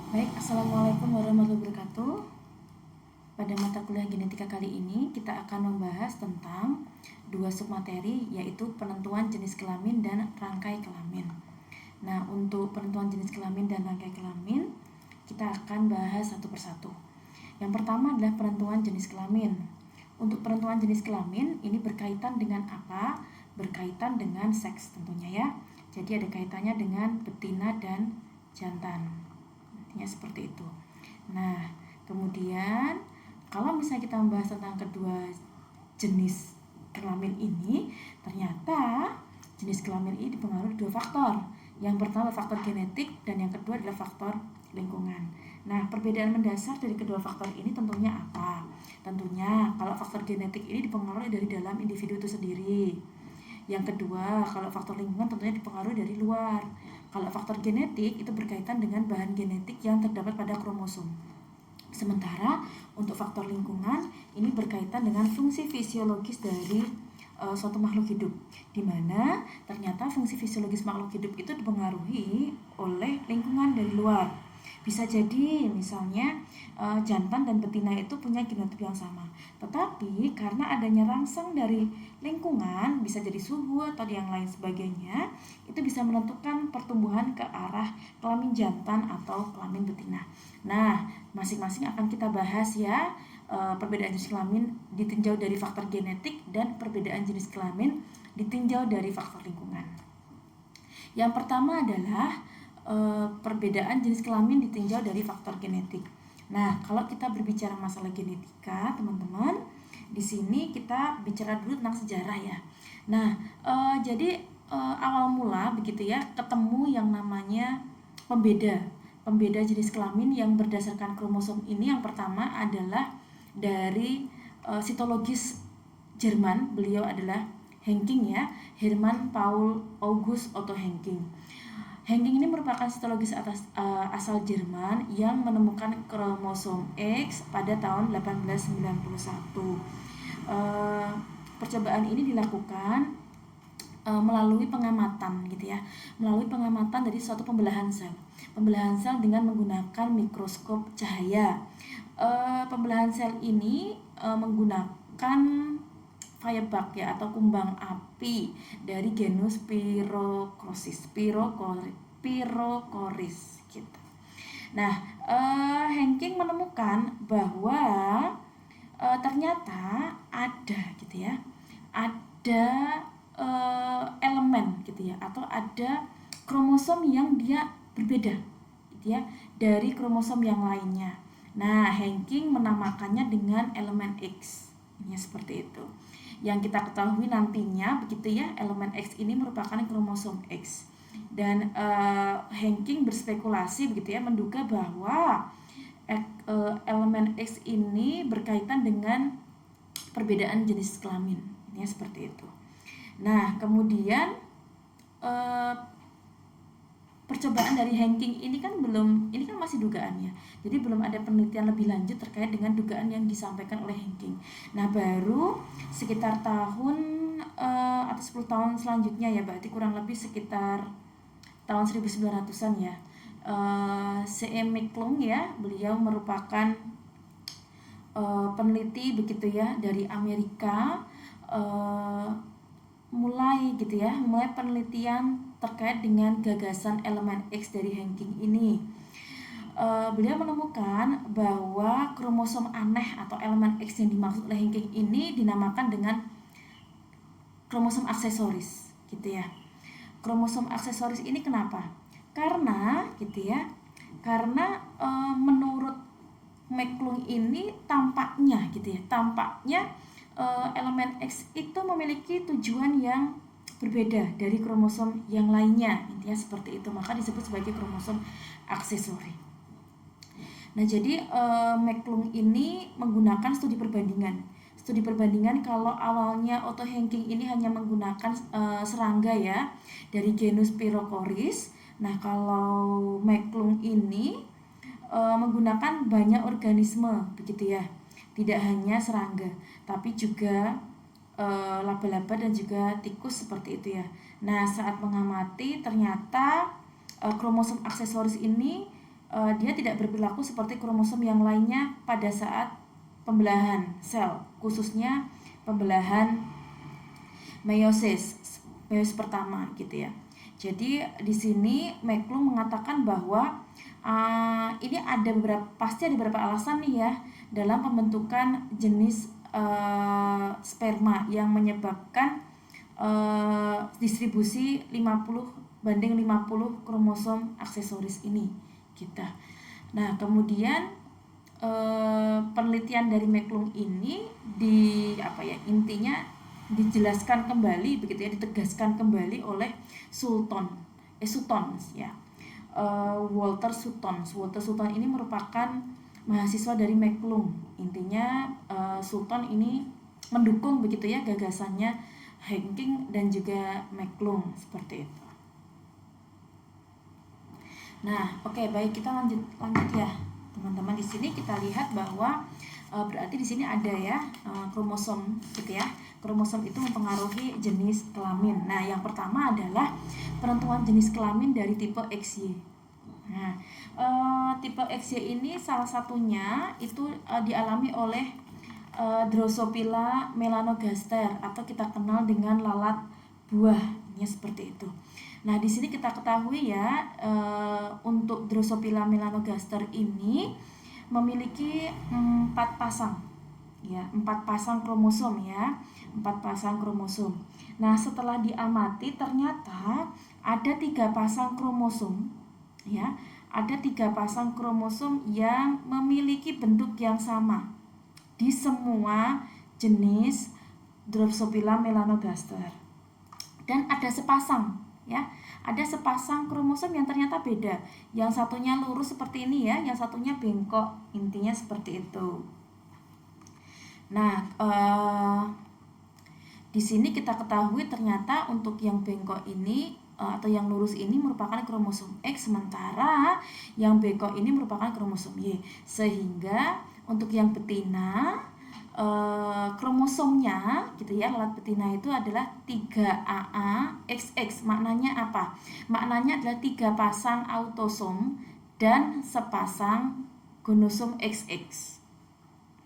Baik, Assalamualaikum warahmatullahi wabarakatuh. Pada mata kuliah genetika kali ini, kita akan membahas tentang dua submateri, yaitu penentuan jenis kelamin dan rangkai kelamin. Nah, untuk penentuan jenis kelamin dan rangkai kelamin, kita akan bahas satu persatu. Yang pertama adalah penentuan jenis kelamin. Untuk penentuan jenis kelamin, ini berkaitan dengan apa? Berkaitan dengan seks tentunya ya. Jadi ada kaitannya dengan betina dan jantan. Seperti itu. Nah, kemudian kalau misalnya kita membahas tentang kedua jenis kelamin ini, ternyata jenis kelamin ini dipengaruhi dua faktor. Yang pertama faktor genetik dan yang kedua adalah faktor lingkungan. Nah, perbedaan mendasar dari kedua faktor ini tentunya apa? Tentunya kalau faktor genetik ini dipengaruhi dari dalam individu itu sendiri. Yang kedua, kalau faktor lingkungan tentunya dipengaruhi dari luar. Kalau faktor genetik itu berkaitan dengan bahan genetik yang terdapat pada kromosom. Sementara untuk faktor lingkungan ini berkaitan dengan fungsi fisiologis dari suatu makhluk hidup, di mana ternyata fungsi fisiologis makhluk hidup itu dipengaruhi oleh lingkungan dari luar. Bisa jadi misalnya jantan dan betina itu punya genotip yang sama, tetapi karena adanya rangsang dari lingkungan, bisa jadi suhu atau yang lain sebagainya, itu bisa menentukan pertumbuhan ke arah kelamin jantan atau kelamin betina. Nah, masing-masing akan kita bahas ya. Perbedaan jenis kelamin ditinjau dari faktor genetik dan perbedaan jenis kelamin ditinjau dari faktor lingkungan. Yang pertama adalah perbedaan jenis kelamin ditinjau dari faktor genetik. Nah, kalau kita berbicara masalah genetika, teman-teman, di sini kita bicara dulu tentang sejarah ya. Nah, jadi awal mula begitu ya, ketemu yang namanya pembeda jenis kelamin yang berdasarkan kromosom ini. Yang pertama adalah dari sitologis Jerman, beliau adalah Henking ya, Hermann Paul August Otto Henking. Henking ini merupakan sitologis asal Jerman yang menemukan kromosom X pada tahun 1891. Percobaan ini dilakukan melalui pengamatan gitu ya, melalui pengamatan dari suatu pembelahan sel dengan menggunakan mikroskop cahaya. Pembelahan sel ini menggunakan firebug ya, atau kumbang api dari genus Pyrocoris gitu. Nah, Henking menemukan bahwa ternyata ada gitu ya, ada elemen gitu ya, atau ada kromosom yang dia berbeda gitu ya dari kromosom yang lainnya. Nah, Henking menamakannya dengan elemen X. Ini seperti itu. Yang kita ketahui nantinya begitu ya, elemen X ini merupakan kromosom X. Dan Henking berspekulasi begitu ya, menduga bahwa elemen X ini berkaitan dengan perbedaan jenis kelamin. Ini seperti itu. Nah, kemudian percobaan dari Henking ini kan masih dugaan ya. Jadi belum ada penelitian lebih lanjut terkait dengan dugaan yang disampaikan oleh Henking. Nah, baru sekitar tahun atau 10 tahun selanjutnya ya, berarti kurang lebih sekitar tahun 1900-an ya. C.M. McClung ya, beliau merupakan peneliti begitu ya dari Amerika, mulai penelitian terkait dengan gagasan elemen X dari Henking ini. Beliau menemukan bahwa kromosom aneh atau elemen X yang dimaksud oleh Henking ini dinamakan dengan kromosom aksesoris gitu ya. Kromosom aksesoris ini kenapa? Karena menurut McClung ini tampaknya elemen X itu memiliki tujuan yang berbeda dari kromosom yang lainnya, intinya seperti itu, maka disebut sebagai kromosom aksesori. Nah, jadi McClung ini menggunakan studi perbandingan kalau awalnya Otto Henking ini hanya menggunakan serangga ya dari genus Pyrocoris. Nah, kalau McClung ini menggunakan banyak organisme begitu ya, tidak hanya serangga tapi juga laba-laba dan juga tikus seperti itu ya. Nah, saat mengamati ternyata kromosom aksesoris ini dia tidak berperilaku seperti kromosom yang lainnya pada saat pembelahan sel, khususnya pembelahan meiosis pertama gitu ya. Jadi di sini McClung mengatakan bahwa ini pasti ada beberapa alasan nih ya dalam pembentukan jenis sperma yang menyebabkan distribusi 50/50 kromosom aksesoris ini gitu. Nah, kemudian penelitian dari McClung ini intinya dijelaskan kembali begitu ya, ditegaskan kembali oleh Sutton ya. Walter Sutton ini merupakan mahasiswa dari McClung. Intinya Sutton ini mendukung begitu ya gagasannya Hanking dan juga McClung seperti itu. Nah, baik, kita lanjut ya, teman-teman. Di sini kita lihat bahwa berarti di sini ada ya kromosom gitu ya. Kromosom itu mempengaruhi jenis kelamin. Nah, yang pertama adalah penentuan jenis kelamin dari tipe XY. Nah, tipe XY ini salah satunya itu dialami oleh Drosophila melanogaster atau kita kenal dengan lalat buahnya seperti itu. Nah, di sini kita ketahui ya untuk Drosophila melanogaster ini memiliki 4 pasang ya, 4 pasang kromosom ya, 4 pasang kromosom. Nah, setelah diamati ternyata ada 3 pasang kromosom ya, ada 3 pasang kromosom yang memiliki bentuk yang sama di semua jenis Drosophila melanogaster. Dan ada sepasang ya, ada sepasang kromosom yang ternyata beda. Yang satunya lurus seperti ini ya, yang satunya bengkok. Intinya seperti itu. Nah, di sini kita ketahui ternyata untuk yang bengkok ini atau yang lurus ini merupakan kromosom X, sementara yang bengkok ini merupakan kromosom Y. Sehingga untuk yang betina kromosomnya gitu ya, lalat betina itu adalah 3AA XX. Maknanya apa? Maknanya adalah 3 pasang autosom dan sepasang gonosom XX.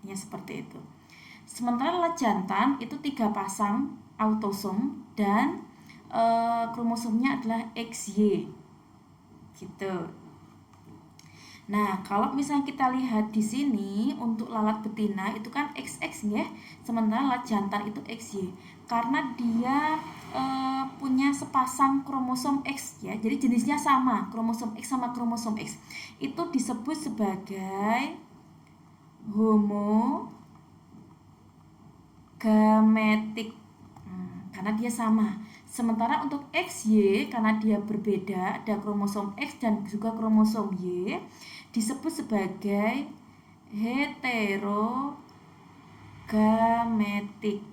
Ya, seperti itu. Sementara lalat jantan itu 3 pasang autosom dan kromosomnya adalah XY. Gitu. Nah, kalau misalnya kita lihat di sini untuk lalat betina itu kan XX ya, sementara lalat jantan itu XY. Karena dia punya sepasang kromosom X ya, jadi jenisnya sama, kromosom X sama kromosom X. Itu disebut sebagai homogametik. Karena dia sama. Sementara untuk XY karena dia berbeda, ada kromosom X dan juga kromosom Y, disebut sebagai heterogametik.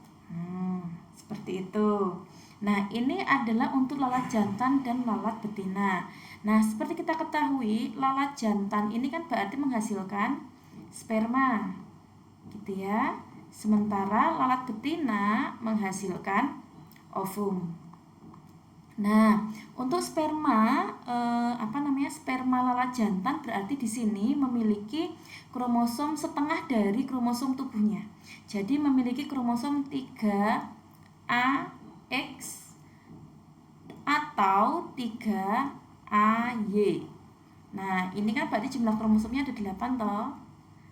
Seperti itu. Nah, ini adalah untuk lalat jantan dan lalat betina. Nah, seperti kita ketahui, lalat jantan ini kan berarti menghasilkan sperma, gitu ya. Sementara lalat betina menghasilkan ovum. Nah, untuk sperma sperma lalat jantan berarti di sini memiliki kromosom setengah dari kromosom tubuhnya. Jadi memiliki kromosom 3AX atau 3AY. Nah, ini kan berarti jumlah kromosomnya ada 8 toh.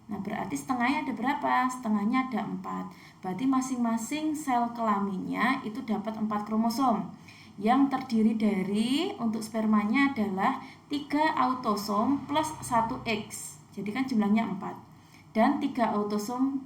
Nah, berarti setengahnya ada berapa? Setengahnya ada 4. Berarti masing-masing sel kelaminnya itu dapat 4 kromosom. Yang terdiri dari untuk spermanya adalah 3 autosom plus 1 X. Jadi kan jumlahnya 4. Dan 3 autosom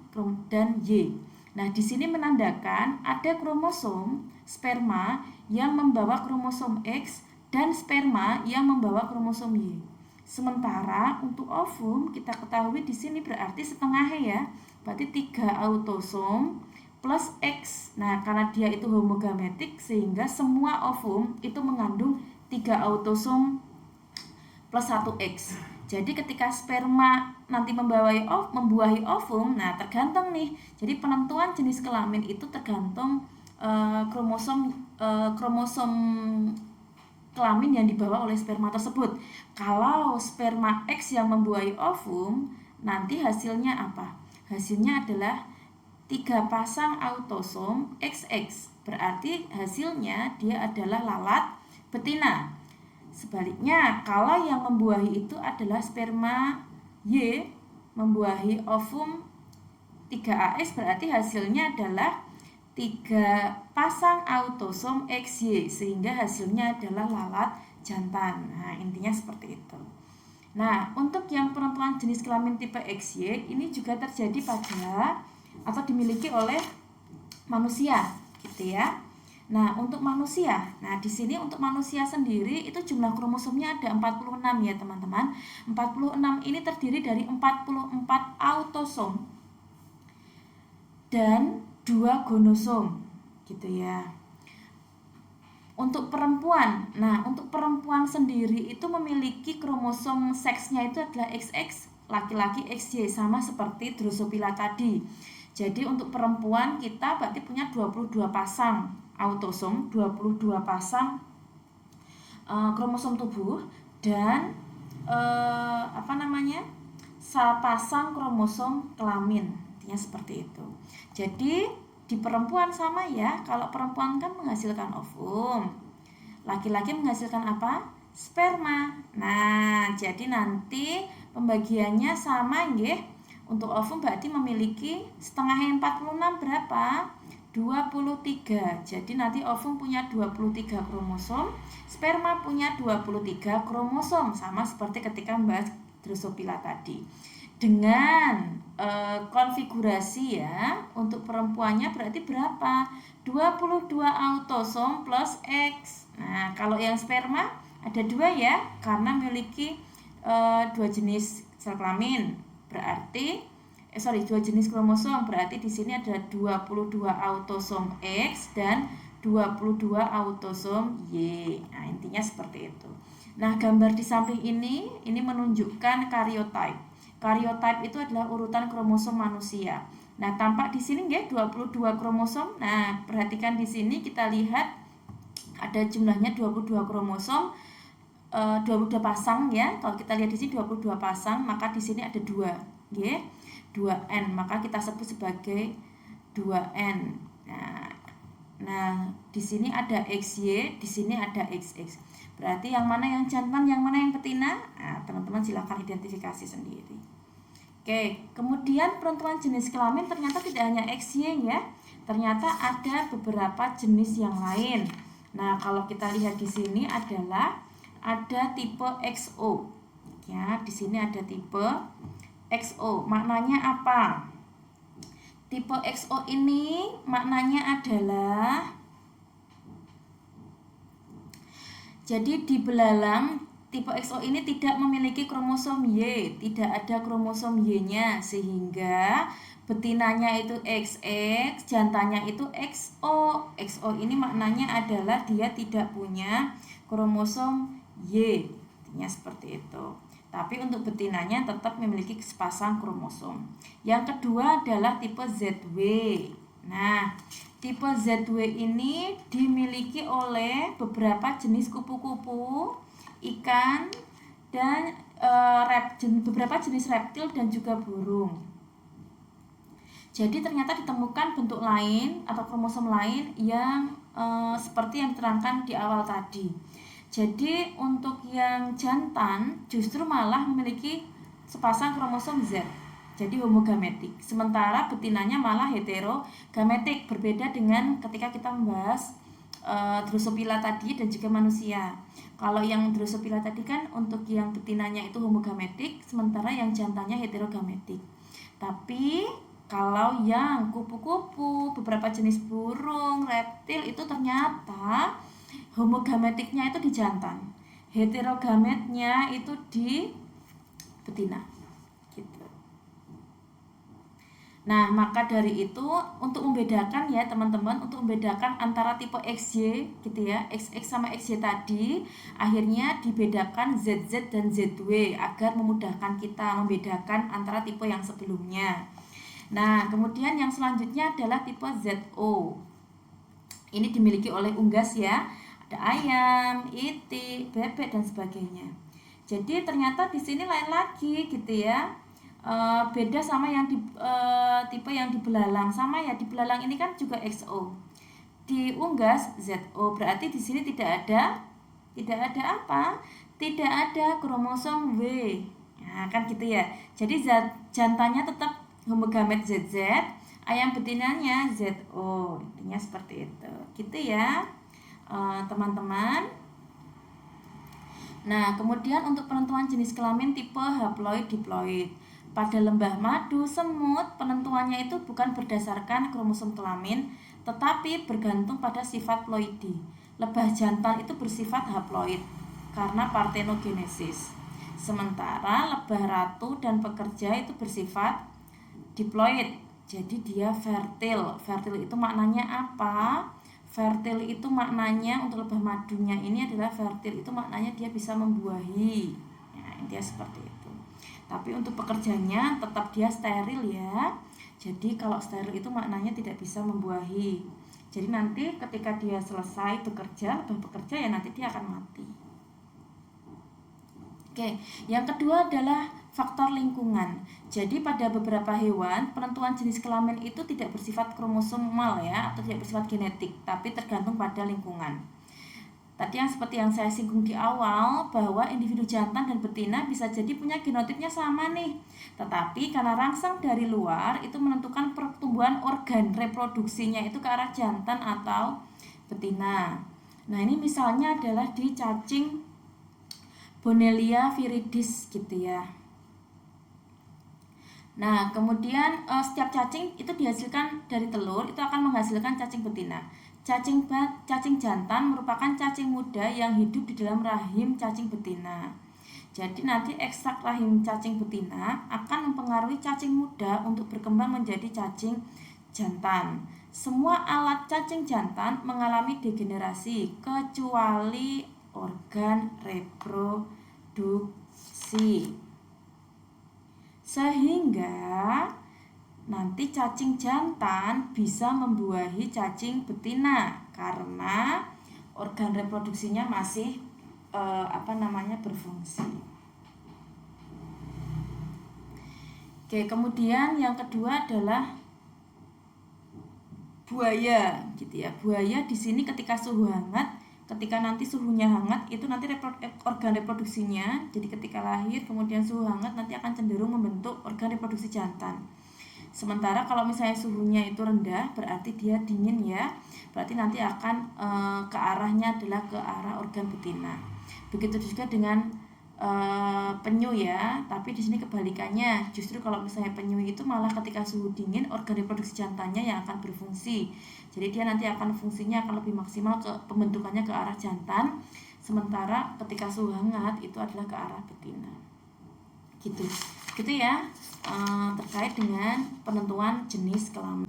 dan Y. Nah, di sini menandakan ada kromosom sperma yang membawa kromosom X dan sperma yang membawa kromosom Y. Sementara untuk ovum kita ketahui di sini berarti setengahnya ya. Berarti 3 autosom plus X. Nah, karena dia itu homogametik sehingga semua ovum itu mengandung 3 autosom plus 1 X. Jadi ketika sperma nanti membuahi ovum, nah tergantung nih. Jadi penentuan jenis kelamin itu tergantung kromosom kelamin yang dibawa oleh sperma tersebut. Kalau sperma X yang membuahi ovum, nanti hasilnya apa? Hasilnya adalah 3 pasang autosom XX. Berarti hasilnya dia adalah lalat betina. Sebaliknya, kalau yang membuahi itu adalah sperma Y membuahi ovum 3AX, berarti hasilnya adalah 3 pasang autosom XY, sehingga hasilnya adalah lalat jantan. Nah, intinya seperti itu. Nah, untuk yang penentuan jenis kelamin tipe XY ini juga terjadi pada atau dimiliki oleh manusia, gitu ya. Nah, untuk manusia, di sini untuk manusia sendiri itu jumlah kromosomnya ada 46 ya, teman-teman. 46 ini terdiri dari 44 autosom dan 2 gonosom, gitu ya. Untuk perempuan, untuk perempuan sendiri itu memiliki kromosom seksnya itu adalah XX, laki-laki XY, sama seperti Drosophila tadi. Jadi untuk perempuan kita berarti punya 22 pasang autosom, 22 pasang kromosom tubuh dan pasang kromosom kelamin. Intinya seperti itu. Jadi di perempuan sama ya, kalau perempuan kan menghasilkan ovum, laki-laki menghasilkan apa? Sperma. Nah, jadi nanti pembagiannya sama nggih. Untuk ovum berarti memiliki setengahnya 46 berapa? 23. Jadi nanti ovum punya 23 kromosom, sperma punya 23 kromosom, sama seperti ketika membahas Drosophila tadi. Dengan konfigurasi ya, untuk perempuannya berarti berapa? 22 autosom plus X. Nah, kalau yang sperma ada 2 ya, karena memiliki 2 jenis sel kelamin. Berarti 2 jenis kromosom, berarti di sini ada 22 autosom X dan 22 autosom Y. Nah, intinya seperti itu. Nah, gambar di samping ini menunjukkan karyotype. Karyotype itu adalah urutan kromosom manusia. Nah, tampak di sini ya 22 kromosom. Nah, perhatikan di sini kita lihat ada jumlahnya 22 kromosom, 22 pasang ya. Kalau kita lihat di sini 22 pasang, maka di sini ada 2, ya. 2N, maka kita sebut sebagai 2N. Nah, di sini ada XY, di sini ada XX. Berarti yang mana yang jantan, yang mana yang betina? Nah, teman-teman silakan identifikasi sendiri. Oke, kemudian penentuan jenis kelamin ternyata tidak hanya XY ya. Ternyata ada beberapa jenis yang lain. Nah, kalau kita lihat di sini adalah ada tipe XO. Ya, di sini ada tipe XO. Maknanya apa? Tipe XO ini maknanya adalah, jadi di belalang tipe XO ini tidak memiliki kromosom Y, tidak ada kromosom Y-nya, sehingga betinanya itu XX, jantannya itu XO. XO ini maknanya adalah dia tidak punya kromosom Y. Artinya seperti itu. Tapi untuk betinanya tetap memiliki sepasang kromosom. Yang kedua adalah tipe ZW. Nah, tipe ZW ini dimiliki oleh beberapa jenis kupu-kupu, ikan, dan beberapa jenis reptil dan juga burung. Jadi ternyata ditemukan bentuk lain atau kromosom lain yang seperti yang diterangkan di awal tadi. Jadi untuk yang jantan justru malah memiliki sepasang kromosom Z, jadi homogametik. Sementara betinanya malah heterogametik, berbeda dengan ketika kita membahas Drosophila tadi dan juga manusia. Kalau yang Drosophila tadi kan untuk yang betinanya itu homogametik, sementara yang jantannya heterogametik. Tapi kalau yang kupu-kupu, beberapa jenis burung, reptil itu ternyata homogametiknya itu di jantan, heterogametnya itu di betina, gitu. Nah, maka dari itu untuk membedakan ya teman-teman, untuk membedakan antara tipe XY gitu ya, XX sama XY tadi, akhirnya dibedakan ZZ dan ZW agar memudahkan kita membedakan antara tipe yang sebelumnya. Nah, kemudian yang selanjutnya adalah tipe ZO. Ini dimiliki oleh unggas ya. ada ayam, itik, bebek dan sebagainya. Jadi ternyata di sini lain lagi gitu ya. Beda sama yang di tipe yang di belalang. Sama ya, di belalang ini kan juga XO. Di unggas ZO, berarti di sini tidak ada apa? Tidak ada kromosom W. Nah, kan gitu ya. Jadi jantannya tetap homogamet ZZ, ayam betinanya ZO. Intinya seperti itu. Gitu ya, teman-teman. Nah, kemudian untuk penentuan jenis kelamin tipe haploid diploid. Pada lembah madu, semut, penentuannya itu bukan berdasarkan kromosom kelamin, tetapi bergantung pada sifat ploidi. Lebah jantan itu bersifat haploid karena partenogenesis. Sementara lebah ratu dan pekerja itu bersifat diploid. Jadi dia fertil. Fertil itu maknanya apa? Fertil itu maknanya untuk lebah madunya ini adalah fertil itu maknanya dia bisa membuahi. Nah, intinya seperti itu. Tapi untuk pekerjanya tetap dia steril ya. Jadi kalau steril itu maknanya tidak bisa membuahi. Jadi nanti ketika dia selesai bekerja, lebah bekerja ya nanti dia akan mati. Oke, yang kedua adalah faktor lingkungan. Jadi pada beberapa hewan, penentuan jenis kelamin itu tidak bersifat kromosomal ya, atau tidak bersifat genetik, tapi tergantung pada lingkungan. Tadi yang seperti yang saya singgung di awal, bahwa individu jantan dan betina bisa jadi punya genotipnya sama nih. Tetapi karena rangsang dari luar itu menentukan pertumbuhan organ reproduksinya itu ke arah jantan atau betina. Nah, ini misalnya adalah di cacing Bonellia viridis gitu ya. Nah, kemudian setiap cacing itu dihasilkan dari telur, itu akan menghasilkan cacing betina. Cacing jantan merupakan cacing muda yang hidup di dalam rahim cacing betina. Jadi nanti ekstrak rahim cacing betina akan mempengaruhi cacing muda untuk berkembang menjadi cacing jantan. Semua alat cacing jantan mengalami degenerasi kecuali organ reproduksi. Sehingga nanti cacing jantan bisa membuahi cacing betina karena organ reproduksinya masih berfungsi. Oke, kemudian yang kedua adalah buaya gitu ya. Buaya di sini ketika suhu hangat, ketika nanti suhunya hangat itu nanti organ reproduksinya, jadi ketika lahir kemudian suhu hangat nanti akan cenderung membentuk organ reproduksi jantan. Sementara kalau misalnya suhunya itu rendah berarti dia dingin ya, berarti nanti akan ke arahnya adalah ke arah organ betina. Begitu juga dengan penyu ya, tapi di sini kebalikannya. Justru kalau misalnya penyu itu malah ketika suhu dingin organ reproduksi jantannya yang akan berfungsi. Jadi dia nanti akan fungsinya akan lebih maksimal ke pembentukannya ke arah jantan, sementara ketika suhu hangat itu adalah ke arah betina. Gitu ya, terkait dengan penentuan jenis kelamin.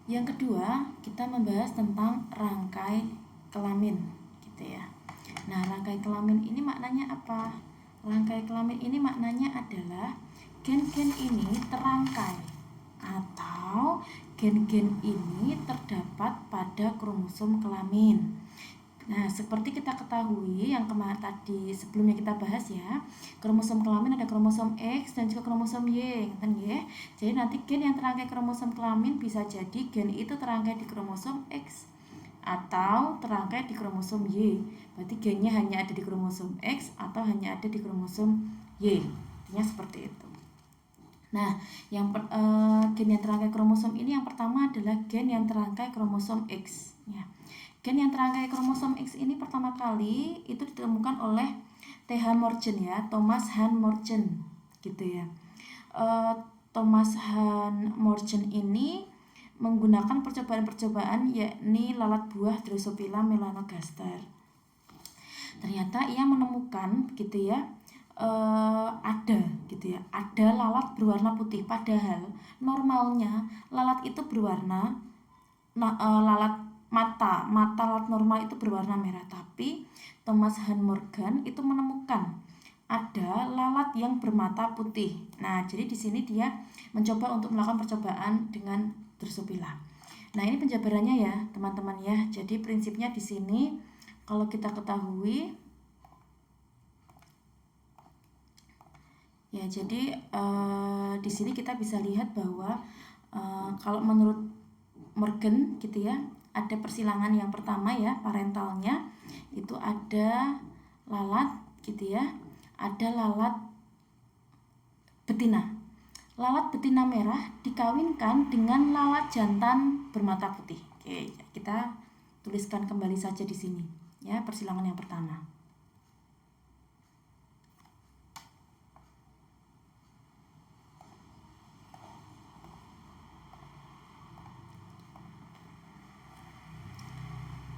Yang kedua, kita membahas tentang rangkai kelamin gitu ya. Nah, rangkai kelamin ini maknanya apa? Rangkai kelamin ini maknanya adalah gen-gen ini terangkai atau gen-gen ini terdapat pada kromosom kelamin. Nah, seperti kita ketahui yang kemarin tadi sebelumnya kita bahas ya, kromosom kelamin ada kromosom X dan juga kromosom Y, kan ya. Jadi nanti gen yang terangkai kromosom kelamin bisa jadi gen itu terangkai di kromosom X atau terangkai di kromosom Y. Berarti gennya hanya ada di kromosom X atau hanya ada di kromosom Y. Intinya seperti itu. Nah, gen yang terangkai kromosom ini yang pertama adalah gen yang terangkai kromosom X ya. Gen yang terangkai kromosom X ini pertama kali itu ditemukan oleh T.H. Morgan ya, Thomas Han Morgan gitu ya. Thomas Han Morgan ini menggunakan percobaan-percobaan yakni lalat buah Drosophila melanogaster. Ternyata ia menemukan gitu ya, ada lalat berwarna putih, padahal normalnya lalat itu berwarna lalat mata lalat normal itu berwarna merah, tapi Thomas Han Morgan itu menemukan ada lalat yang bermata putih. Nah, jadi di sini dia mencoba untuk melakukan percobaan dengan Drosophila. Nah, ini penjabarannya ya, teman-teman ya. Jadi prinsipnya di sini kalau kita ketahui ya, jadi di sini kita bisa lihat bahwa kalau menurut Morgan gitu ya, ada persilangan yang pertama ya, parentalnya itu ada lalat gitu ya, ada lalat betina. Lalat betina merah dikawinkan dengan lalat jantan bermata putih. Oke, kita tuliskan kembali saja di sini ya, persilangan yang pertama.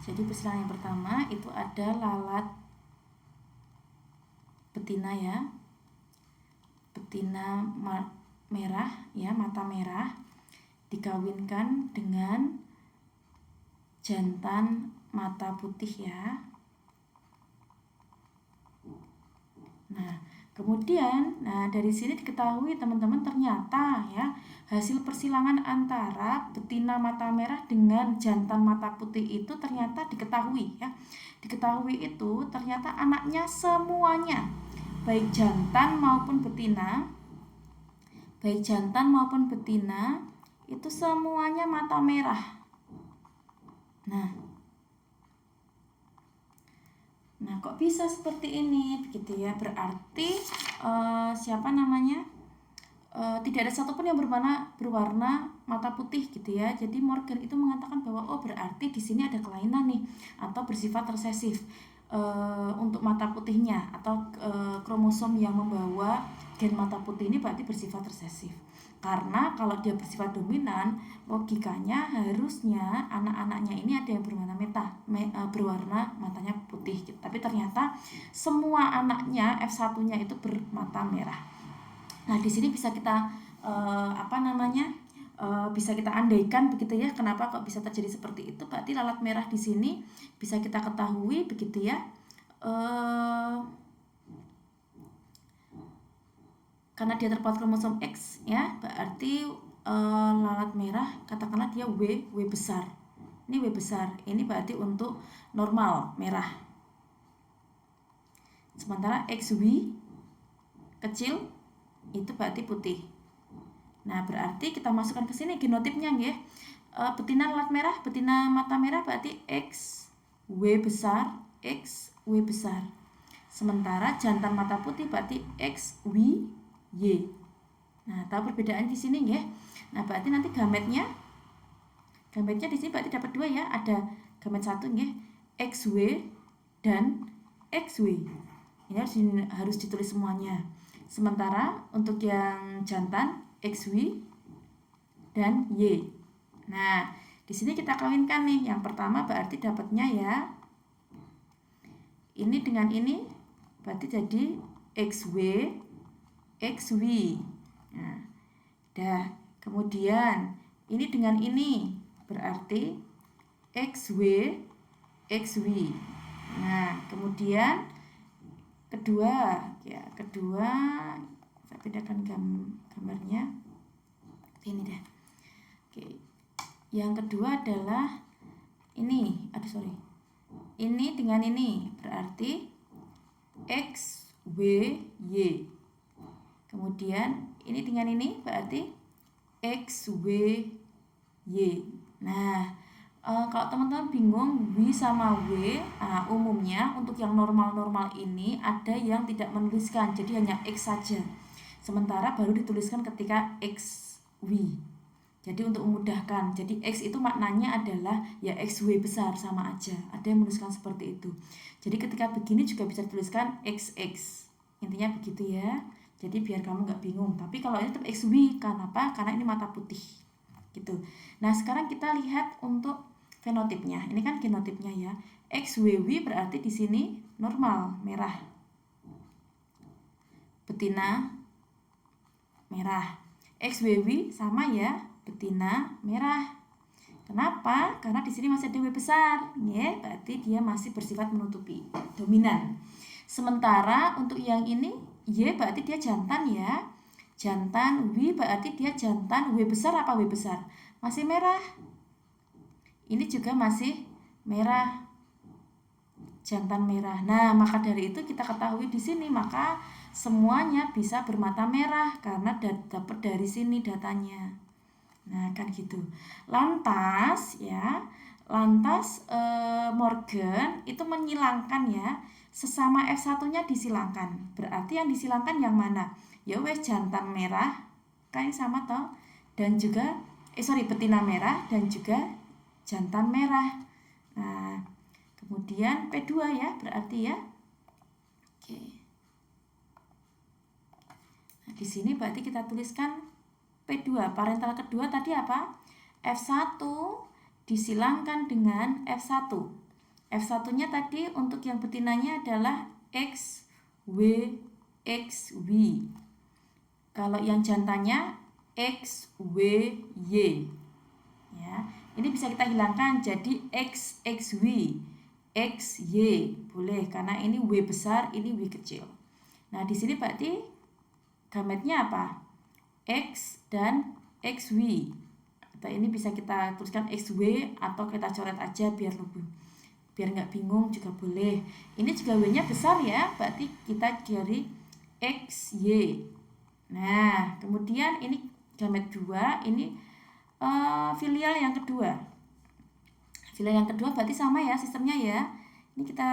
Jadi persilangan yang pertama itu ada lalat betina ya, betina merah ya, mata merah dikawinkan dengan jantan mata putih ya. Nah, kemudian dari sini diketahui teman-teman, ternyata ya hasil persilangan antara betina mata merah dengan jantan mata putih itu ternyata diketahui ya. Diketahui itu ternyata anaknya semuanya, baik jantan maupun betina, itu semuanya mata merah. Nah, kok bisa seperti ini begitu ya? Berarti tidak ada satupun yang berwarna mata putih gitu ya. Jadi Morgan itu mengatakan bahwa berarti di sini ada kelainan nih atau bersifat resesif untuk mata putihnya, atau kromosom yang membawa gen mata putih ini berarti bersifat resesif. Karena kalau dia bersifat dominan, logikanya harusnya anak-anaknya ini ada yang berwarna matanya putih gitu. Tapi ternyata semua anaknya F1-nya itu bermata merah. Nah, di sini bisa kita bisa kita andaikan begitu ya, kenapa kok bisa terjadi seperti itu. Berarti lalat merah di sini bisa kita ketahui begitu ya, karena dia terpaut kromosom X ya, berarti lalat merah katakanlah dia W besar. Ini W besar, ini berarti untuk normal merah. Sementara XY kecil itu berarti putih. Nah, berarti kita masukkan ke sini genotipnya ya. Betina lalat merah, betina mata merah berarti XW besar, XW besar. Sementara jantan mata putih berarti XY. Nah, tahu perbedaan di sini ya. Nah, berarti nanti gametnya di sini berarti dapat 2 ya. Ada gamet 1 ya, XW dan XY. Ini harus ditulis semuanya. Sementara untuk yang jantan XY dan Y. Nah, di sini kita kawinkan nih. Yang pertama berarti dapatnya ya, ini dengan ini berarti jadi XW XY. Nah, kemudian ini dengan ini berarti XW XY. Nah, kemudian kedua saya bedakan gambarnya ini deh. Oke. Yang kedua adalah ini, ini dengan ini berarti XWY. Kemudian ini dengan ini berarti XWY. Nah, kalau teman-teman bingung W sama W, umumnya untuk yang normal-normal ini ada yang tidak menuliskan, jadi hanya X saja. Sementara baru dituliskan ketika XY. Jadi untuk memudahkan, jadi X itu maknanya adalah ya XY besar, sama aja. Ada yang menuliskan seperti itu. Jadi ketika begini juga bisa dituliskan XX. Intinya begitu ya. Jadi biar kamu nggak bingung. Tapi kalau ini tetap XY, kenapa? Karena ini mata putih gitu. Nah, sekarang kita lihat untuk fenotipnya. Ini kan genotipnya ya. XWY berarti di sini normal, merah. Betina merah. XWY sama ya, betina merah. Kenapa? Karena di sini masih ada W besar, ya, berarti dia masih bersifat menutupi, dominan. Sementara untuk yang ini Y berarti dia jantan ya. Jantan, W berarti dia jantan. W besar apa W besar? Masih merah. ini juga masih merah, jantan merah. Nah, maka dari itu kita ketahui di sini, maka semuanya bisa bermata merah karena dapat dari sini datanya. Nah, kan gitu. Lantas Morgan itu menyilangkan ya, sesama F1-nya disilangkan. Berarti yang disilangkan yang mana? Ya wes jantan merah, kan sama toh. Dan juga betina merah dan juga jantan merah. Nah, kemudian P2 ya, berarti ya. Oke. Nah, di sini berarti kita tuliskan P2, parental kedua tadi apa? F1 disilangkan dengan F1. F1-nya tadi untuk yang betinanya adalah XW, XW. Kalau yang jantannya XWY. Ya, ini bisa kita hilangkan jadi XXW, XY. Boleh karena ini W besar, ini W kecil. Nah, di sini berarti gametnya apa? X dan XY. Atau ini bisa kita tuliskan XW atau kita coret aja biar nggak bingung juga boleh. Ini juga W-nya besar ya, berarti kita cari XY. Nah, kemudian ini gamet 2, ini filial yang kedua. Filial yang kedua berarti sama ya sistemnya ya. Ini kita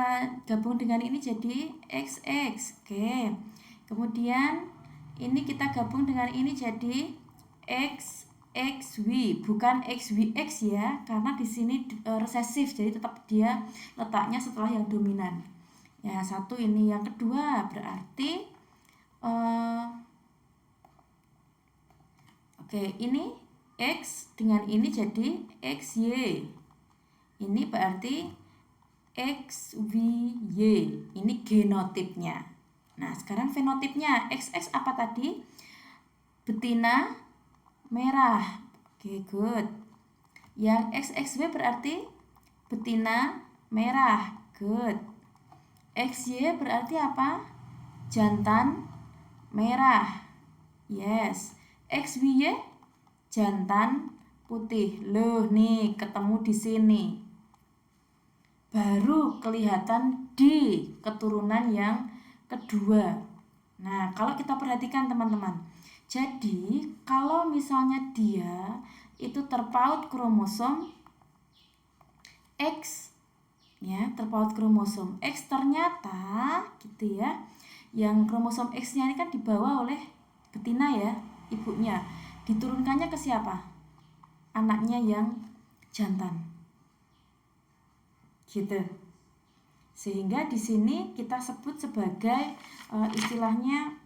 gabung dengan ini jadi XX. Oke. Kemudian ini kita gabung dengan ini jadi XXW, bukan XWX ya, karena di sini resesif, jadi tetap dia letaknya setelah yang dominan. Ya, satu ini yang kedua berarti oke, ini X dengan ini jadi XY. Ini berarti XWY. Ini genotipnya. Nah, sekarang fenotipnya. XX apa tadi? Betina merah. Oke, good. Yang XXW berarti betina merah. Good. XY berarti apa? Jantan merah. Yes. XY jantan putih. Loh, nih ketemu di sini. Baru kelihatan di keturunan yang kedua. Nah, kalau kita perhatikan teman-teman. Jadi, kalau misalnya dia itu terpaut kromosom X ya, terpaut kromosom X, ternyata gitu ya. Yang kromosom X-nya ini kan dibawa oleh betina ya, ibunya. Diturunkannya ke siapa? Anaknya yang jantan. Gitu. Sehingga di sini kita sebut sebagai istilahnya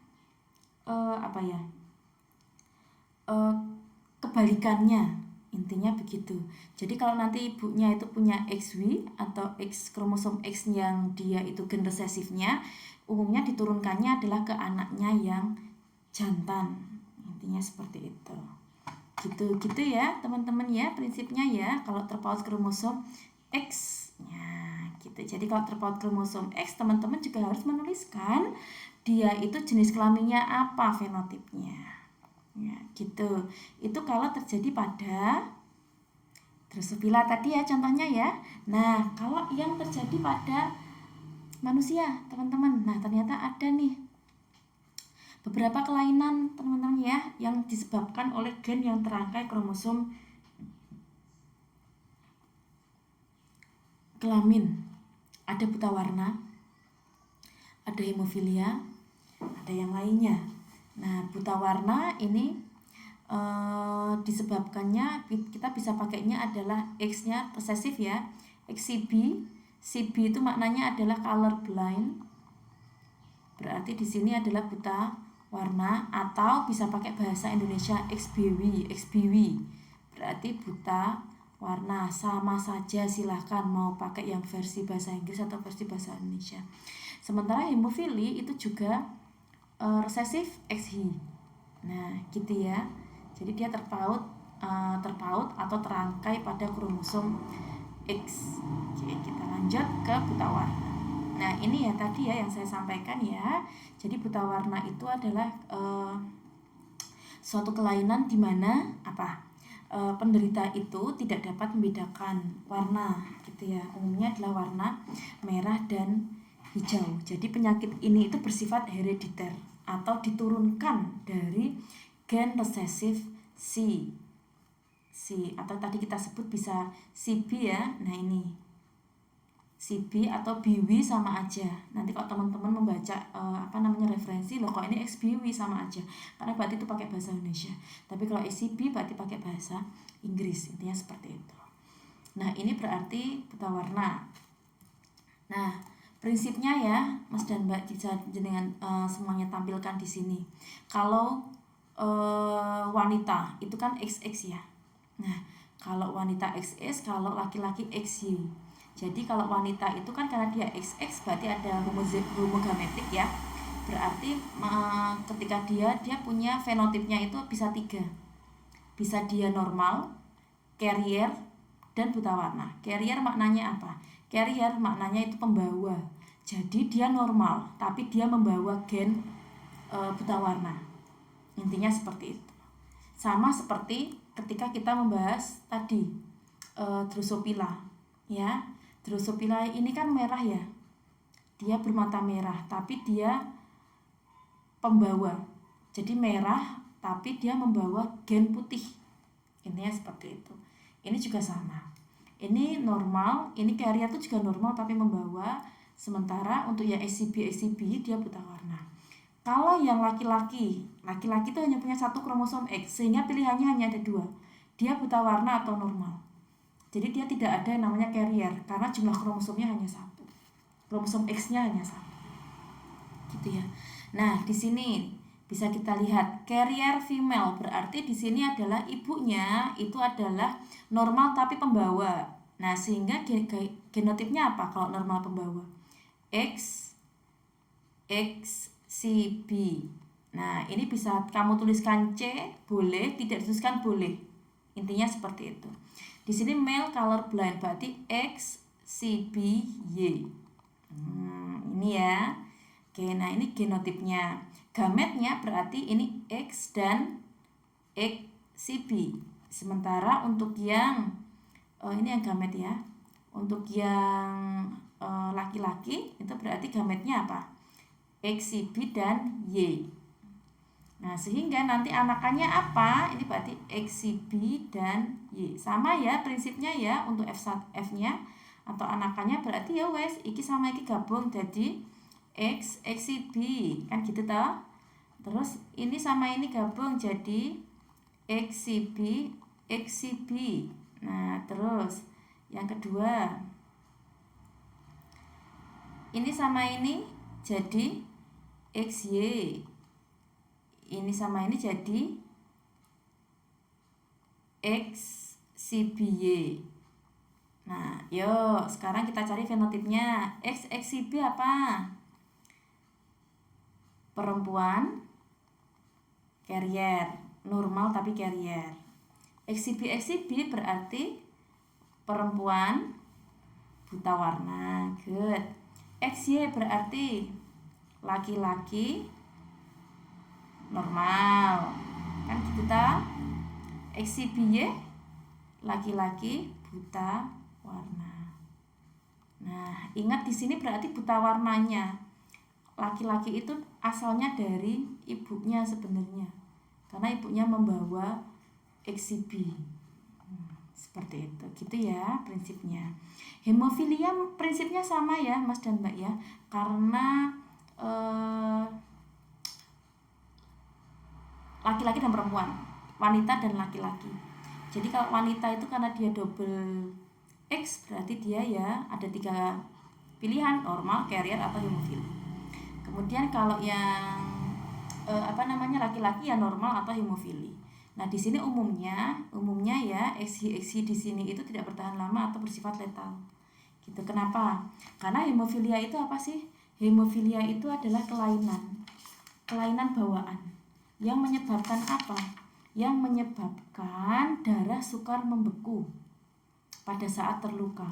kebalikannya, intinya begitu. Jadi kalau nanti ibunya itu punya XY atau X kromosom X yang dia itu gen resesifnya, umumnya diturunkannya adalah ke anaknya yang jantan. Intinya seperti itu. Gitu ya teman-teman ya, prinsipnya ya, kalau terpaut kromosom X ya gitu. Jadi kalau terpaut kromosom X, teman-teman juga harus menuliskan dia itu jenis kelaminnya apa, fenotipnya ya gitu. Itu kalau terjadi pada Drosophila tadi ya contohnya ya. Nah, kalau yang terjadi pada manusia teman-teman, nah ternyata ada nih beberapa kelainan teman-teman ya, yang disebabkan oleh gen yang terangkai kromosom kelamin. Ada buta warna, ada hemofilia, ada yang lainnya. Nah, buta warna ini disebabkannya kita bisa pakainya adalah X-nya resesif ya, XCB. CB itu maknanya adalah color blind. Berarti di sini adalah buta warna, atau bisa pakai bahasa Indonesia XBW. Berarti buta warna. Sama saja, silahkan mau pakai yang versi bahasa Inggris atau versi bahasa Indonesia. Sementara hemofili itu juga resesif XY. Nah, gitu ya. Jadi dia terpaut atau terangkai pada kromosom X. Oke, kita lanjut ke buta warna. Nah, ini ya tadi ya yang saya sampaikan ya. Jadi buta warna itu adalah suatu kelainan di mana penderita itu tidak dapat membedakan warna gitu ya. Umumnya adalah warna merah dan hijau. Jadi penyakit ini itu bersifat herediter atau diturunkan dari gen resesif C atau tadi kita sebut bisa CB ya. Nah ini CB atau BW sama aja. Nanti kalau teman-teman membaca referensi, loh kok ini XBW sama aja, karena berarti itu pakai bahasa Indonesia. Tapi kalau XCB berarti pakai bahasa Inggris, intinya seperti itu. Nah ini berarti buta warna. Nah prinsipnya ya Mas dan Mbak, bisa dengan semuanya tampilkan di sini. Kalau wanita itu kan XX ya. Nah kalau wanita XX, kalau laki-laki XY. Jadi kalau wanita itu kan karena dia XX berarti ada homogametik ya. Berarti ketika dia punya fenotipnya itu bisa 3. Bisa dia normal, carrier, dan buta warna. Carrier maknanya apa? Carrier maknanya itu pembawa. Jadi dia normal tapi dia membawa gen buta warna. Intinya seperti itu. Sama seperti ketika kita membahas tadi Drosophila ya. Drosophila ini kan merah ya, dia bermata merah tapi dia pembawa, jadi merah tapi dia membawa gen putih, intinya seperti itu. Ini juga sama, ini normal, ini carrier itu juga normal tapi membawa. Sementara untuk yang XCB dia buta warna. Kalau yang laki-laki itu hanya punya 1 kromosom X, sehingga pilihannya hanya ada 2, dia buta warna atau normal. Jadi dia tidak ada yang namanya carrier karena jumlah kromosomnya hanya 1. Kromosom X-nya hanya 1. Gitu ya. Nah, di sini bisa kita lihat carrier female, berarti di sini adalah ibunya itu adalah normal tapi pembawa. Nah, sehingga genotipnya apa kalau normal pembawa? XCB. Nah, ini bisa kamu tuliskan C, boleh, tidak dituliskan boleh. Intinya seperti itu. Di sini male color blind berarti XCBY. Ini ya. Oke, nah ini genotipnya. Gametnya berarti ini X dan XCB. Sementara untuk yang ini yang gamet ya. Untuk yang laki-laki itu berarti gametnya apa? XCB dan Y. Nah, sehingga nanti anakannya apa? Ini berarti XCB dan Y. Sama ya prinsipnya ya untuk F-nya atau anakannya berarti ya wes iki sama iki gabung jadi XCB kan gitu toh. Terus ini sama ini gabung jadi XCB. Nah, terus yang kedua ini sama ini jadi XY. Ini sama ini jadi XCBY. Nah, yuk sekarang kita cari fenotipnya. XCB apa? Perempuan, carrier, normal tapi carrier. XCB berarti perempuan buta warna. Good. XY berarti laki-laki normal. Kan kita XCBY laki-laki buta warna. Nah, ingat di sini berarti buta warnanya. Laki-laki itu asalnya dari ibunya sebenarnya. Karena ibunya membawa XCB. Seperti itu. Gitu ya prinsipnya. Hemofilia prinsipnya sama ya, Mas dan Mbak ya. Karena laki-laki dan perempuan, wanita dan laki-laki. Jadi kalau wanita itu karena dia double X berarti dia ya ada 3 pilihan, normal, carrier atau hemofili. Kemudian kalau yang laki-laki ya normal atau hemofili. Nah, di sini umumnya ya XY di sini itu tidak bertahan lama atau bersifat letal. Gitu. Kenapa? Karena hemofilia itu apa sih? Hemofilia itu adalah kelainan bawaan. Yang menyebabkan apa? Yang menyebabkan darah sukar membeku pada saat terluka.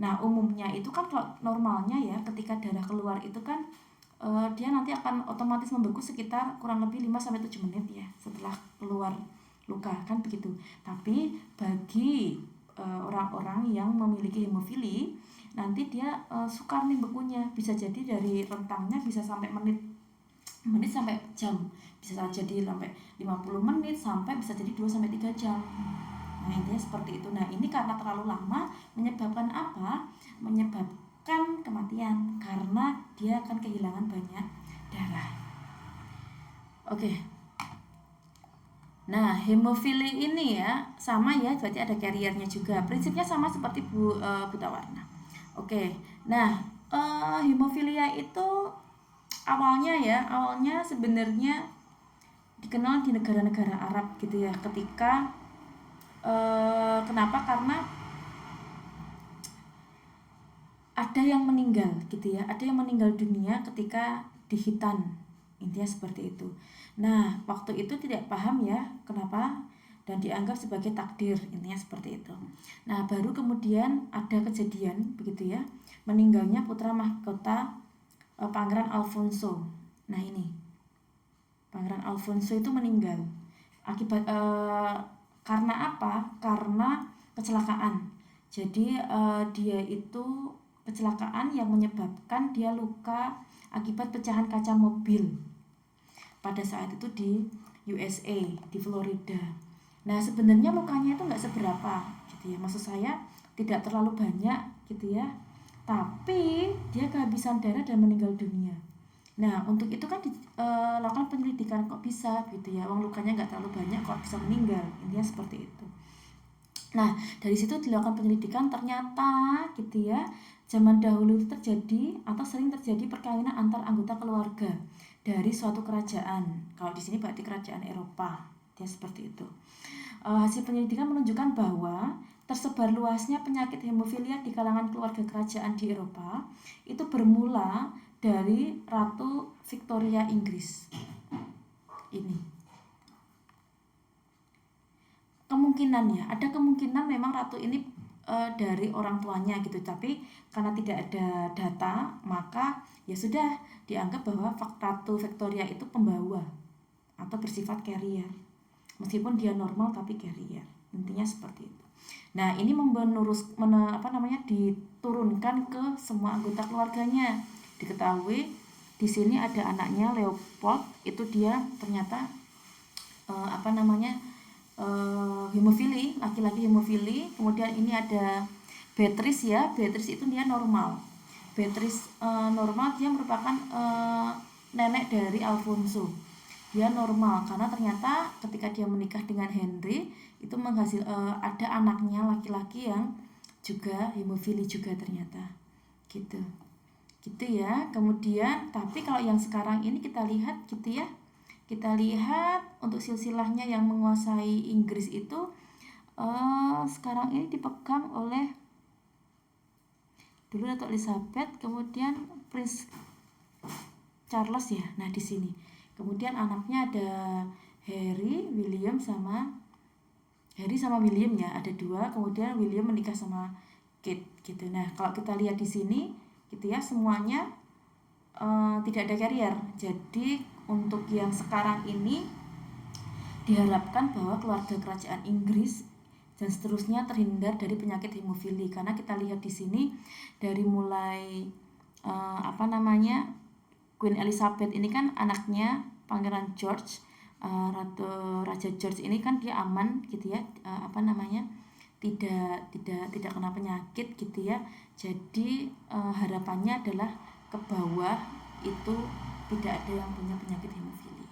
Nah, umumnya itu kan kalau normalnya ya ketika darah keluar itu kan dia nanti akan otomatis membeku sekitar kurang lebih 5-7 menit ya setelah keluar luka, kan begitu. Tapi bagi orang-orang yang memiliki hemofili, nanti dia sukar nih bekunya, bisa jadi dari rentangnya bisa sampai menit sampai jam, bisa jadi sampai 50 menit sampai bisa jadi 2 sampai 3 jam. Nah, intinya seperti itu. Nah, ini karena terlalu lama menyebabkan apa? Menyebabkan kematian karena dia akan kehilangan banyak darah. Oke. Nah, hemofili ini ya sama ya, berarti ada carriernya juga. Prinsipnya sama seperti buta warna. Oke. Nah, hemofilia itu awalnya sebenarnya dikenal di negara-negara Arab gitu ya. Ketika kenapa? Karena ada yang meninggal gitu ya, ada yang meninggal dunia ketika dihitan, intinya seperti itu. Nah, waktu itu tidak paham ya kenapa, dan dianggap sebagai takdir, intinya seperti itu. Nah, baru kemudian ada kejadian begitu ya, meninggalnya putra mahkota Pangeran Alfonso. Nah, ini Pangeran Alfonso itu meninggal akibat karena apa? Karena kecelakaan. Jadi dia itu kecelakaan yang menyebabkan dia luka akibat pecahan kaca mobil pada saat itu di USA, di Florida. Nah, sebenarnya lukanya itu nggak seberapa gitu ya, maksud saya tidak terlalu banyak gitu ya, tapi dia kehabisan darah dan meninggal dunia. Nah, untuk itu kan lakukan penyelidikan, kok bisa gitu ya, uang lukanya nggak terlalu banyak kok bisa meninggal, intinya seperti itu. Nah, dari situ dilakukan penyelidikan, ternyata gitu ya, zaman dahulu itu terjadi atau sering terjadi perkawinan antar anggota keluarga dari suatu kerajaan. Kalau di sini berarti kerajaan Eropa, ya seperti itu. Hasil penyelidikan menunjukkan bahwa tersebar luasnya penyakit hemofilia di kalangan keluarga kerajaan di Eropa itu bermula dari Ratu Victoria Inggris. Ini ada kemungkinan memang ratu ini dari orang tuanya gitu, tapi karena tidak ada data maka ya sudah dianggap bahwa Ratu Victoria itu pembawa atau bersifat carrier, meskipun dia normal tapi carrier, intinya seperti itu. Nah, ini diturunkan ke semua anggota keluarganya. Diketahui di sini ada anaknya Leopold, itu dia ternyata hemofili, laki-laki hemofili. Kemudian ini ada Beatrice ya, Beatrice itu dia normal. Beatrice normal, dia merupakan nenek dari Alfonso. Dia normal karena ternyata ketika dia menikah dengan Henry itu ada anaknya laki-laki yang juga hemofili juga ternyata. Gitu ya. Kemudian tapi kalau yang sekarang ini kita lihat gitu ya, kita lihat untuk silsilahnya yang menguasai Inggris itu sekarang ini dipegang oleh dulu Ratu Elizabeth, kemudian Prince Charles ya. Nah, di sini kemudian anaknya ada Harry sama William ya, ada 2. Kemudian William menikah sama Kate gitu. Nah, kalau kita lihat di sini gitu ya, semuanya tidak ada carrier. Jadi untuk yang sekarang ini diharapkan bahwa keluarga kerajaan Inggris dan seterusnya terhindar dari penyakit hemofili, karena kita lihat di sini dari mulai Queen Elizabeth ini kan anaknya Pangeran George, Raja George ini kan dia aman gitu ya, tidak kena penyakit gitu ya. Jadi harapannya adalah ke bawah itu tidak ada yang punya penyakit hemofilia.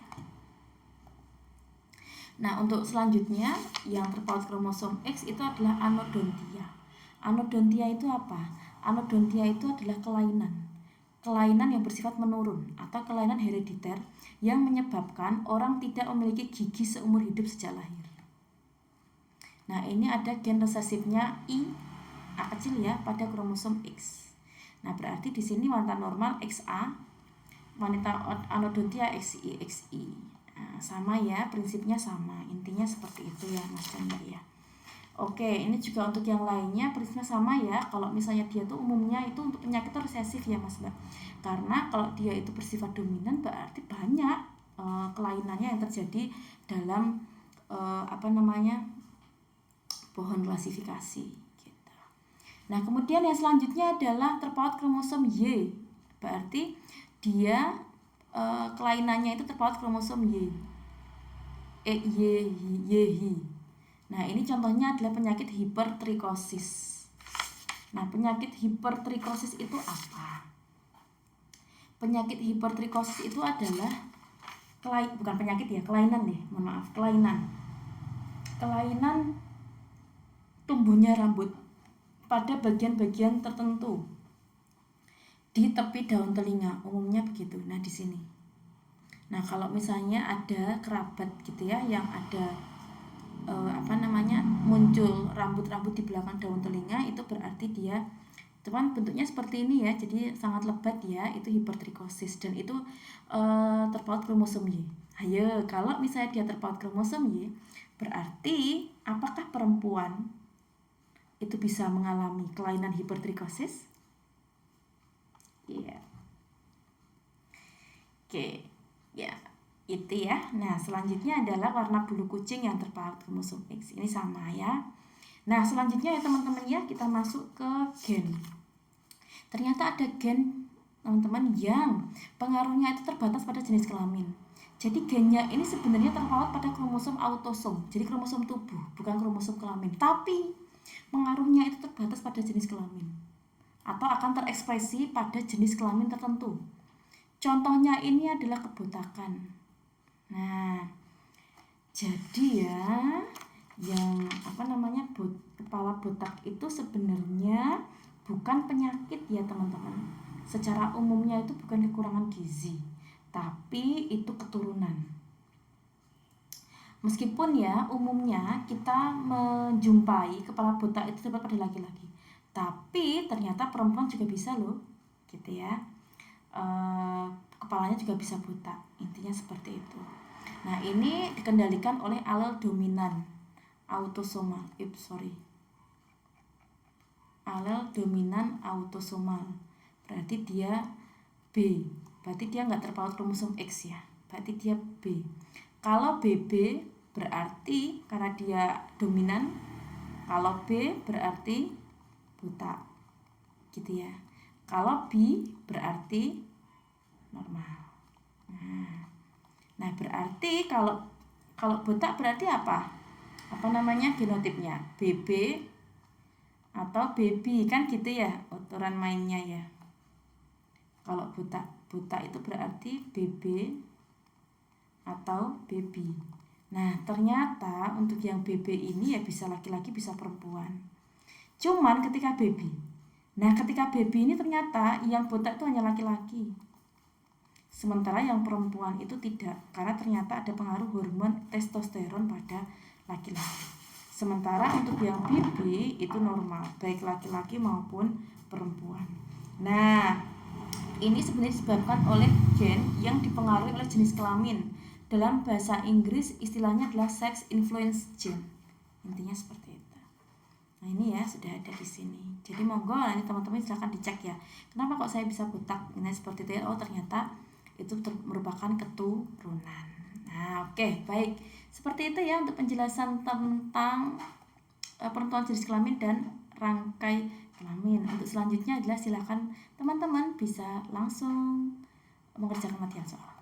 Nah, untuk selanjutnya yang terpaut kromosom X itu adalah anodontia. Anodontia itu apa? Anodontia itu adalah kelainan yang bersifat menurun atau kelainan herediter yang menyebabkan orang tidak memiliki gigi seumur hidup sejak lahir. Nah, ini ada gen resesifnya A kecil ya pada kromosom X. Nah, berarti di sini wanita normal XA, wanita anodontia XI. Nah, sama ya, prinsipnya sama, intinya seperti itu ya Mas Chandra ya. Oke, ini juga untuk yang lainnya prinsipnya sama ya. Kalau misalnya dia tuh umumnya itu untuk penyakit resesif ya Mas Mbak. Karena kalau dia itu bersifat dominan berarti banyak kelainannya yang terjadi dalam pohon klasifikasi gitu. Nah, kemudian yang selanjutnya adalah terpaut kromosom Y. Berarti dia kelainannya itu terpaut kromosom Y. Y. Nah, ini contohnya adalah penyakit hipertrikosis. Nah, penyakit hipertrikosis itu apa? Penyakit hipertrikosis itu adalah kelainan tumbuhnya rambut pada bagian-bagian tertentu di tepi daun telinga, umumnya begitu. Nah, di sini. Nah, kalau misalnya ada kerabat gitu ya yang ada muncul rambut-rambut di belakang daun telinga, itu berarti dia cuman bentuknya seperti ini ya, jadi sangat lebat ya, itu hipertrikosis dan itu terpaut kromosom Y. Ayo, kalau misalnya dia terpaut kromosom Y, berarti apakah perempuan itu bisa mengalami kelainan hipertrikosis? Iya. Oke, ya itu ya. Nah, selanjutnya adalah warna bulu kucing yang terpaut kromosom X. Ini sama ya. Nah, selanjutnya ya teman-teman ya, kita masuk ke gen. Ternyata ada gen teman-teman yang pengaruhnya itu terbatas pada jenis kelamin. Jadi gennya ini sebenarnya terpaut pada kromosom autosom, jadi kromosom tubuh, bukan kromosom kelamin. Tapi pengaruhnya itu terbatas pada jenis kelamin atau akan terekspresi pada jenis kelamin tertentu. Contohnya ini adalah kebotakan. Nah, jadi ya yang kepala botak itu sebenarnya bukan penyakit ya teman-teman. Secara umumnya itu bukan kekurangan gizi, tapi itu keturunan. Meskipun ya umumnya kita menjumpai kepala botak itu terdapat pada laki-laki, tapi ternyata perempuan juga bisa loh, gitu ya. Kepalanya juga bisa botak, intinya seperti itu. Nah, ini dikendalikan oleh alel dominan autosomal. Alel dominan autosomal. Berarti dia B. Berarti dia nggak terpaut kromosom X ya. Berarti dia B. Kalau BB berarti karena dia dominan. Kalau B berarti botak. Gitu ya. Kalau B berarti normal. Nah, berarti kalau botak berarti apa? Genotipnya? BB atau baby kan gitu ya, aturan mainnya ya. Kalau botak itu berarti BB atau baby. Nah, ternyata untuk yang BB ini ya bisa laki-laki bisa perempuan. Cuman ketika baby ini ternyata yang botak itu hanya laki-laki. Sementara yang perempuan itu tidak, karena ternyata ada pengaruh hormon testosteron pada laki-laki. Sementara untuk yang BB itu normal, baik laki-laki maupun perempuan. Nah, ini sebenarnya disebabkan oleh gen yang dipengaruhi oleh jenis kelamin. Dalam bahasa Inggris istilahnya adalah sex influence gene. Intinya seperti itu. Nah, ini ya sudah ada di sini. Jadi monggo nanti teman-teman silahkan dicek ya. Kenapa kok saya bisa botak? Ini seperti itu ya. Oh, ternyata itu merupakan keturunan. Nah, oke, baik. Seperti itu ya untuk penjelasan tentang penentuan jenis kelamin dan rangkai kelamin. Untuk selanjutnya adalah silakan teman-teman bisa langsung mengerjakan latihan soal.